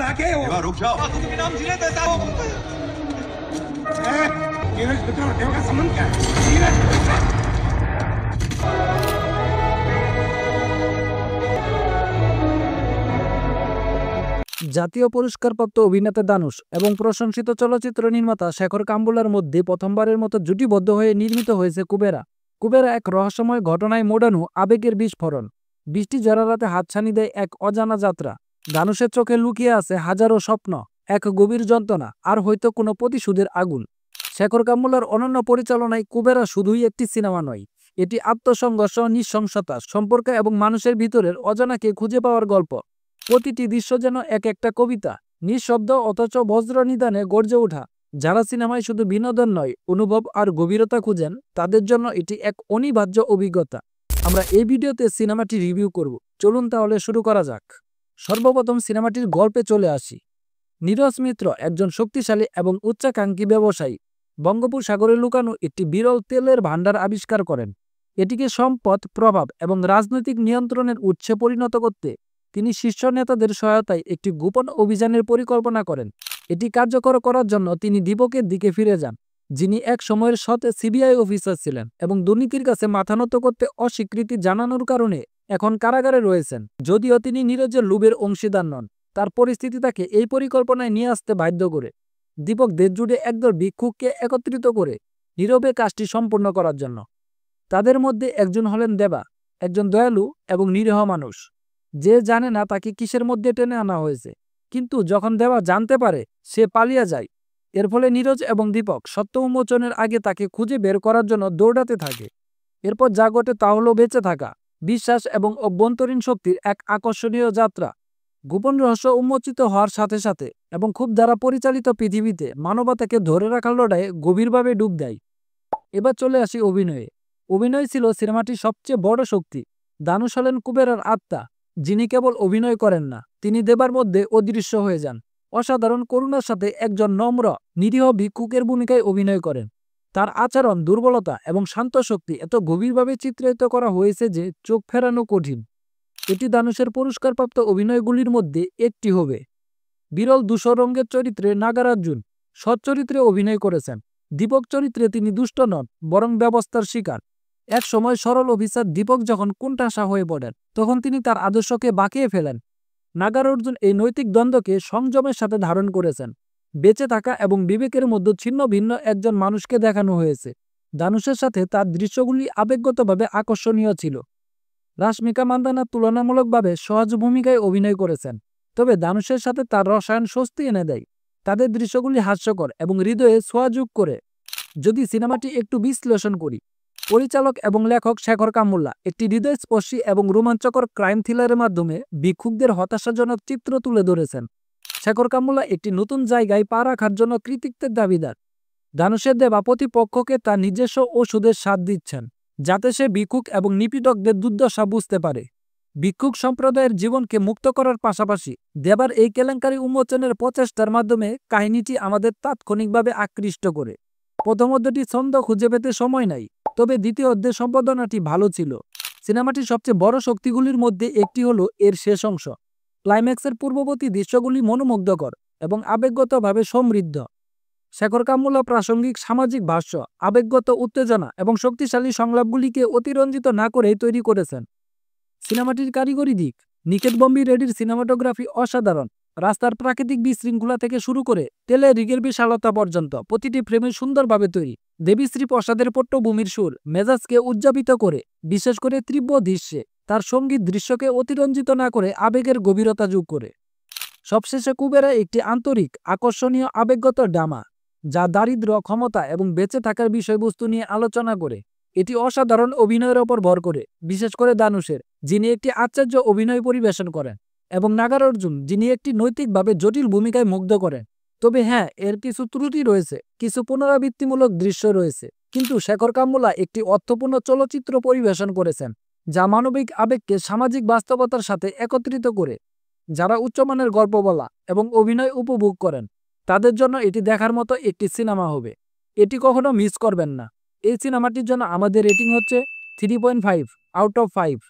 आके वो रुक जाओ। তুমি নাম ছিলে তো তাও नीरज मित्र और देव का संबंध क्या है? नीरज জাতীয় পুরস্কারপ্রাপ্ত অভিনেতা দানুশ এবং প্রশংসিত চলচ্চিত্র নির্মাতা শেখর কাম্বুলার মধ্যে প্রথমবারের মতো জুটিবদ্ধ হয়ে নির্মিত হয়েছে কুবেরা। কুবেরা এক রহস্যময় ঘটনায় মোড়ানো আবেগের বিস্ফোরণ। বৃষ্টি ঝরা রাতে হাতছানি দেয় এক অজানা যাত্রা। দানুশের চোখে লুকিয়ে আছে হাজারো স্বপ্ন, এক গভীর যন্ত্রণা আর হয়তো কোনো প্রতিশোধের আগুন। শেখর কাম্বুলার অনন্য পরিচালনায় কুবেরা শুধুই একটি সিনেমা নয়, এটি আত্মসংঘর্ষ, নৃশংসতা, সম্পর্ক এবং মানুষের ভিতরের অজানাকে খুঁজে পাওয়ার গল্প। প্রতিটি দৃশ্য যেন এক একটা কবিতা, নিঃশব্দ অথচ বজ্রনিদানে গর্জে ওঠা। যারা সিনেমায় শুধু বিনোদন নয়, অনুভব আর গভীরতা খুঁজেন, তাদের জন্য এটি এক অনিবার্য অভিজ্ঞতা। আমরা এই ভিডিওতে সিনেমাটি রিভিউ করব। চলুন তাহলে শুরু করা যাক। সর্বপ্রথম সিনেমাটির গল্পে চলে আসি। নীরজ মিত্র একজন শক্তিশালী এবং উচ্চাকাঙ্ক্ষী ব্যবসায়ী বঙ্গোপসাগরে লুকানো একটি বিরল তেলের ভাণ্ডার আবিষ্কার করেন। এটিকে সম্পদ, প্রভাব এবং রাজনৈতিক নিয়ন্ত্রণের উৎসে পরিণত করতে তিনি শীর্ষ নেতাদের সহায়তায় একটি গোপন অভিযানের পরিকল্পনা করেন। এটি কার্যকর করার জন্য তিনি দীপকের দিকে ফিরে যান, যিনি এক সময়ের সৎ সিবিআই অফিসার ছিলেন এবং দুর্নীতির কাছে মাথা নত করতে অস্বীকৃতি জানানোর কারণে এখন কারাগারে রয়েছেন। যদিও তিনি নীরজের লোভের অংশীদার নন, তার পরিস্থিতি তাকে এই পরিকল্পনায় নিয়ে আসতে বাধ্য করে। দীপক দেশ জুড়ে একদল ভিক্ষুককে একত্রিত করে নীরবে কাজটি সম্পূর্ণ করার জন্য। তাদের মধ্যে একজন হলেন দেবা, একজন দয়ালু এবং নিরীহ মানুষ, যে জানে না তাকে কিসের মধ্যে টেনে আনা হয়েছে। কিন্তু যখন দেবা জানতে পারে, সে পালিয়ে যায়। এর ফলে নীরজ এবং দীপক সত্য উন্মোচনের আগে তাকে খুঁজে বের করার জন্য দৌড়াতে থাকে। এরপর যা ঘটে তা হলো বেঁচে থাকা, বিশ্বাস এবং অভ্যন্তরীণ শক্তির এক আকর্ষণীয় যাত্রা। গোপন রহস্য উন্মোচিত হওয়ার সাথে সাথে এবং খুব দ্বারা পরিচালিত পৃথিবীতে মানবতাকে ধরে রাখার লড়াইয়ে গভীরভাবে ডুব দেয়। এবার চলে আসি অভিনয়ে। অভিনয় ছিল সিনেমাটির সবচেয়ে বড় শক্তি। দানুশ হলেন কুবেরার আত্মা, যিনি কেবল অভিনয় করেন না, তিনি দেবার মধ্যে অদৃশ্য হয়ে যান। অসাধারণ করুণার সাথে একজন নম্র, নিরীহ ভিক্ষুকের ভূমিকায় অভিনয় করেন। তার আচরণ, দুর্বলতা এবং শান্ত শক্তি এত গভীরভাবে চিত্রায়িত করা হয়েছে যে চোখ ফেরানো কঠিন। এটি দানুশের পুরস্কারপ্রাপ্ত অভিনয়গুলির মধ্যে একটি হবে। বিরল ধূসর রঙের চরিত্রে নাগার্জুন সৎ চরিত্রে অভিনয় করেছেন। দীপক চরিত্রে তিনি দুষ্ট নন, বরং ব্যবস্থার শিকার। এক সময় সরল অফিসার দীপক যখন কোণঠাসা হয়ে পড়েন, তখন তিনি তার আদর্শকে বাঁকিয়ে ফেলেন। নাগার্জুন এই নৈতিক দ্বন্দ্বকে সংযমের সাথে ধারণ করেছেন। বেঁচে থাকা এবং বিবেকের মধ্যে ছিন্ন ভিন্ন একজন মানুষকে দেখানো হয়েছে। দানুশের সাথে তার দৃশ্যগুলি আবেগগতভাবে আকর্ষণীয় ছিল। রাশমিকা মান্দানা তুলনামূলকভাবে সহজ ভূমিকায় অভিনয় করেছেন, তবে দানুশের সাথে তার রসায়ন স্বস্তি এনে দেয়। তাদের দৃশ্যগুলি হাস্যকর এবং হৃদয়ে ছোঁয়া যোগ করে। যদি সিনেমাটি একটু বিশ্লেষণ করি, পরিচালক এবং লেখক শেখর কাম্বুলা একটি হৃদয়স্পর্শী এবং রোমাঞ্চকর ক্রাইম থ্রিলারের মাধ্যমে ভিক্ষুকদের হতাশাজনক চিত্র তুলে ধরেছেন। শেখর কাম্বুলা একটি নতুন জায়গায় পা রাখার জন্য কৃতিত্বের দাবিদার। দানুশের দেবা প্রতিপক্ষকে তার নিজস্ব ওষুধের স্বাদ দিচ্ছেন, যাতে সে ভিক্ষুক এবং নিপীড়কদের দুর্দশা বুঝতে পারে। ভিক্ষুক সম্প্রদায়ের জীবনকে মুক্ত করার পাশাপাশি দেবার এই কেলেঙ্কারি উন্মোচনের প্রচেষ্টার মাধ্যমে কাহিনীটি আমাদের তাৎক্ষণিকভাবে আকৃষ্ট করে। প্রথম অধ্যায়টি ছন্দ খুঁজে পেতে সময় নাই, তবে দ্বিতীয় অধ্যায়ের সম্পাদনাটি ভালো ছিল। সিনেমাটির সবচেয়ে বড় শক্তিগুলির মধ্যে একটি হলো এর শেষ অংশ। ক্লাইম্যাক্সের পূর্ববর্তী দৃশ্যগুলি মনোমুগ্ধকর এবং আবেগগতভাবে সমৃদ্ধ। শেখর কাম্বুলা প্রাসঙ্গিক সামাজিক ভাষ্য, আবেগগত উত্তেজনা এবং শক্তিশালী সংলাপগুলিকে অতিরঞ্জিত না করেই তৈরি করেছেন। সিনেমাটির কারিগরি দিক, নিকেত বম্বি রেড্ডির সিনেমাটোগ্রাফি অসাধারণ। রাস্তার প্রাকৃতিক বিশৃঙ্খলা থেকে শুরু করে তেলে রিগের বিশালতা পর্যন্ত প্রতিটি ফ্রেমে সুন্দরভাবে তৈরি। দেবীশ্রী প্রসাদের পট্টভূমির সুর মেজাজকে উজ্জাপিত করে, বিশেষ করে তীব্র দৃশ্যে। তার সঙ্গীত দৃশ্যকে অতিরঞ্জিত না করে আবেগের গভীরতা যোগ করে। সবশেষে কুবেরা একটি আন্তরিক, আকর্ষণীয় আবেগগত ড্রামা, যা দারিদ্র্য, ক্ষমতা এবং বেঁচে থাকার বিষয়বস্তু নিয়ে আলোচনা করে। এটি অসাধারণ অভিনয়ের ওপর ভর করে, বিশেষ করে দানুশের, যিনি একটি আশ্চর্য অভিনয় পরিবেশন করেন, এবং নাগার্জুন, যিনি একটি নৈতিকভাবে জটিল ভূমিকায় মুগ্ধ করেন। তবে হ্যাঁ, এর কিছু ত্রুটি রয়েছে, কিছু পুনরাবৃত্তিমূলক দৃশ্য রয়েছে, কিন্তু শেখর কাম্বুলা একটি অর্থপূর্ণ চলচ্চিত্র পরিবেশন করেছেন, যা মানবিক আবেগকে সামাজিক বাস্তবতার সাথে একত্রিত করে। যারা উচ্চমানের গল্প বলা এবং অভিনয় উপভোগ করেন, তাদের জন্য এটি দেখার মতো একটি সিনেমা হবে। এটি কখনো মিস করবেন না। এই সিনেমাটির জন্য আমাদের রেটিং হচ্ছে 3.5 আউট অফ 5।